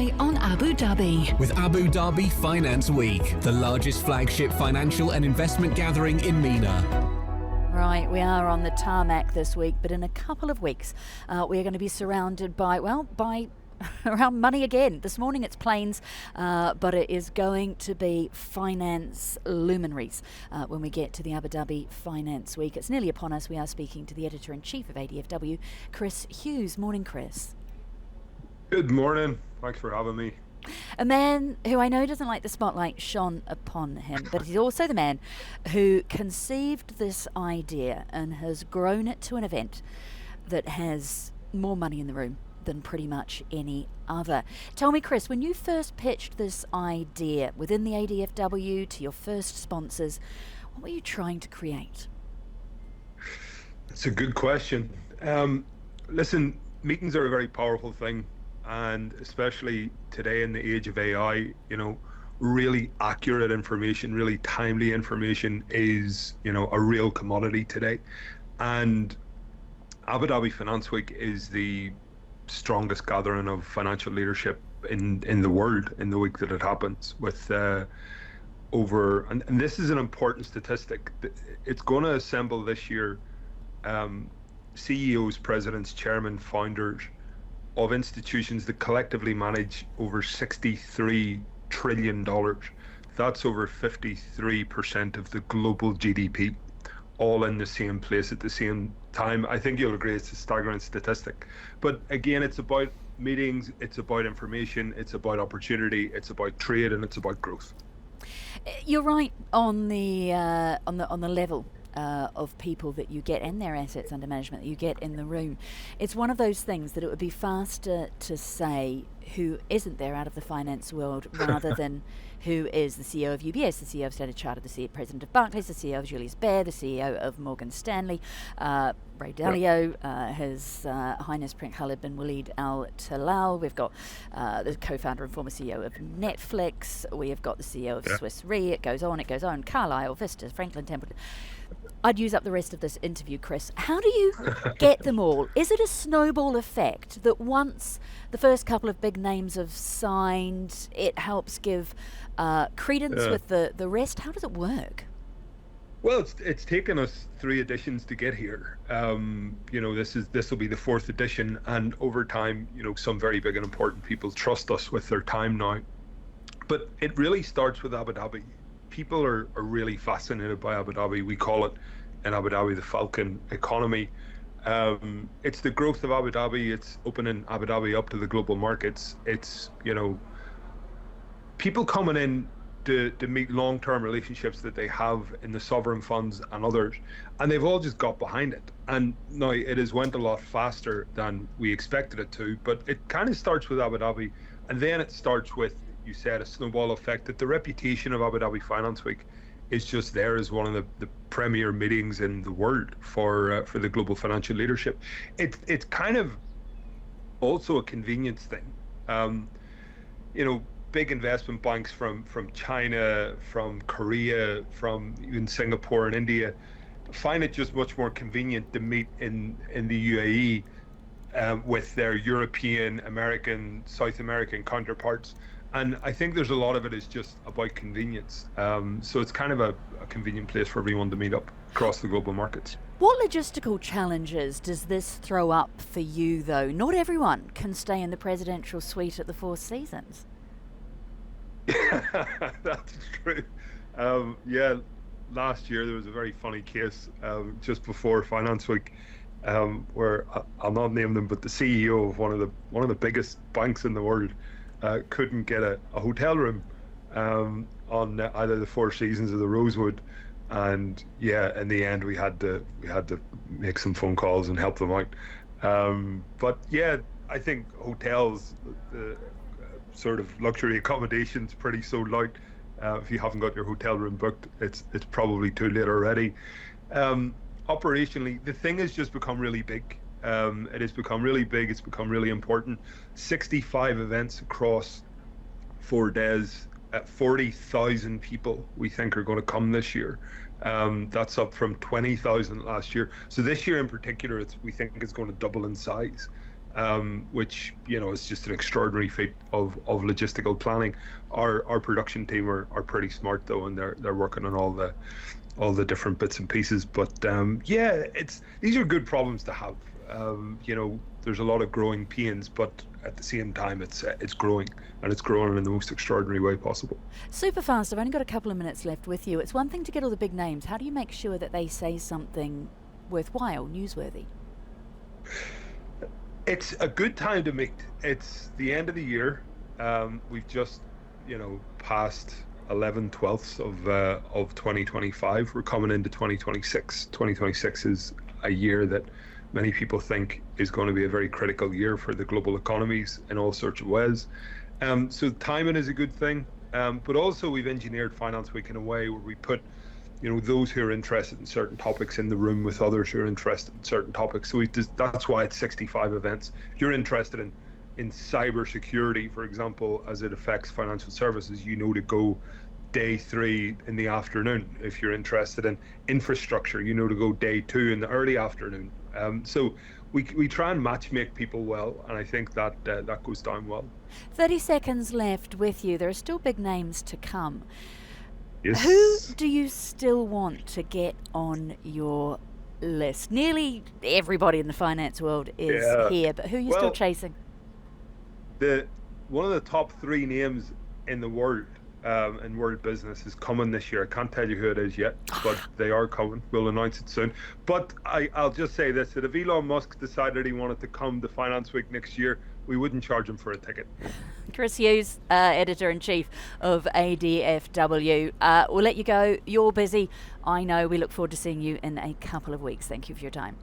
Today on Abu Dhabi. With Abu Dhabi Finance Week, the largest flagship financial and investment gathering in MENA. Right, we are on the tarmac this week, but in a couple of weeks, we are going to be surrounded by around money again. This morning it's planes, but it is going to be finance luminaries when we get to the Abu Dhabi Finance Week. It's nearly upon us. We are speaking to the Editor-in-Chief of ADFW, Chris Hughes. Morning, Chris. Good morning. Thanks for having me. A man who I know doesn't like the spotlight shone upon him, but he's also the man who conceived this idea and has grown it to an event that has more money in the room than pretty much any other. Tell me, Chris, when you first pitched this idea within the ADFW to your first sponsors, what were you trying to create? It's a good question. Listen, meetings are a very powerful thing, and especially today in the age of AI, really accurate information, really timely information is, a real commodity today. And Abu Dhabi Finance Week is the strongest gathering of financial leadership in the world in the week that it happens, with over, and this is an important statistic, it's going to assemble this year CEOs, presidents, chairmen, founders of institutions that collectively manage over $63 trillion. That's over 53% of the global GDP, all in the same place at the same time. I think you'll agree it's a staggering statistic. But again, it's about meetings, it's about information, it's about opportunity, it's about trade, and it's about growth. You're right on the level of people that you get and their assets under management that you get in the room. It's one of those things that it would be faster to say who isn't there out of the finance world rather than who is the CEO of UBS, the CEO of Standard Chartered, the CEO, President of Barclays, the CEO of Julius Baer, the CEO of Morgan Stanley, Ray Dalio, His Highness Prince Khalid bin Walid Al Talal. We've got the co-founder and former CEO of Netflix. We have got the CEO of Swiss Re. It goes on, Carlyle, Vista, Franklin Templeton. I'd use up the rest of this interview, Chris. How do you get them all? Is it a snowball effect that once the first couple of big names have signed, it helps give credence with the rest? How does it work? Well, it's taken us 3 editions to get here. This will be the 4th edition, and over time, some very big and important people trust us with their time now. But it really starts with Abu Dhabi. People are really fascinated by Abu Dhabi. We call it in Abu Dhabi the Falcon economy. It's the growth of Abu Dhabi. It's opening Abu Dhabi up to the global markets. It's, people coming in to meet long-term relationships that they have in the sovereign funds and others, and they've all just got behind it. And now it has went a lot faster than we expected it to, but it kind of starts with Abu Dhabi, and then it starts with, you said, a snowball effect, that the reputation of Abu Dhabi Finance Week is just there as one of the premier meetings in the world for the global financial leadership. It's kind of also a convenience thing. Big investment banks from China, from Korea, from even Singapore and India find it just much more convenient to meet in the UAE with their European, American, South American counterparts. And I think there's a lot of it is just about convenience. So it's kind of a convenient place for everyone to meet up across the global markets. What logistical challenges does this throw up for you, though? Not everyone can stay in the presidential suite at the Four Seasons. That's true. Last year there was a very funny case just before Finance Week where I'll not name them, but the CEO of one of the biggest banks in the world couldn't get a hotel room on either the Four Seasons or the Rosewood, and in the end we had to make some phone calls and help them out. But I think hotels, sort of luxury accommodations, pretty sold out. If you haven't got your hotel room booked, it's probably too late already. Operationally, the thing has just become really big. It has become really big. It's become really important. 65 events across 4 days. 40,000 people we think are going to come this year. That's up from 20,000 last year. So this year in particular, we think it's going to double in size. which is just an extraordinary feat of logistical planning. Our production team are pretty smart though, and they're working on all the different bits and pieces. But these are good problems to have. There's a lot of growing pains, but at the same time, it's growing, and it's growing in the most extraordinary way possible. Super fast. I've only got a couple of minutes left with you. It's one thing to get all the big names. How do you make sure that they say something worthwhile, newsworthy? It's a good time to make. It's the end of the year. We've just, passed 11/12 of 2025. We're coming into 2026. 2026 is a year that many people think is going to be a very critical year for the global economies in all sorts of ways. So timing is a good thing, but also we've engineered Finance Week in a way where we put, those who are interested in certain topics in the room with others who are interested in certain topics. So that's why it's 65 events. If you're interested in cyber security, for example, as it affects financial services, to go day 3 in the afternoon. If you're interested in infrastructure, to go day 2 in the early afternoon. So we try and match make people well, and I think that goes down well. 30 seconds left with you. There are still big names to come. Yes. Who do you still want to get on your list? Nearly everybody in the finance world is here, but who are you still chasing? One of the top 3 names in the world, in world business, is coming this year. I can't tell you who it is yet, but they are coming. We'll announce it soon. But I'll just say this, that if Elon Musk decided he wanted to come to Finance Week next year, we wouldn't charge him for a ticket. Chris Hughes, Editor-in-Chief of ADFW. We'll let you go. You're busy. I know. We look forward to seeing you in a couple of weeks. Thank you for your time.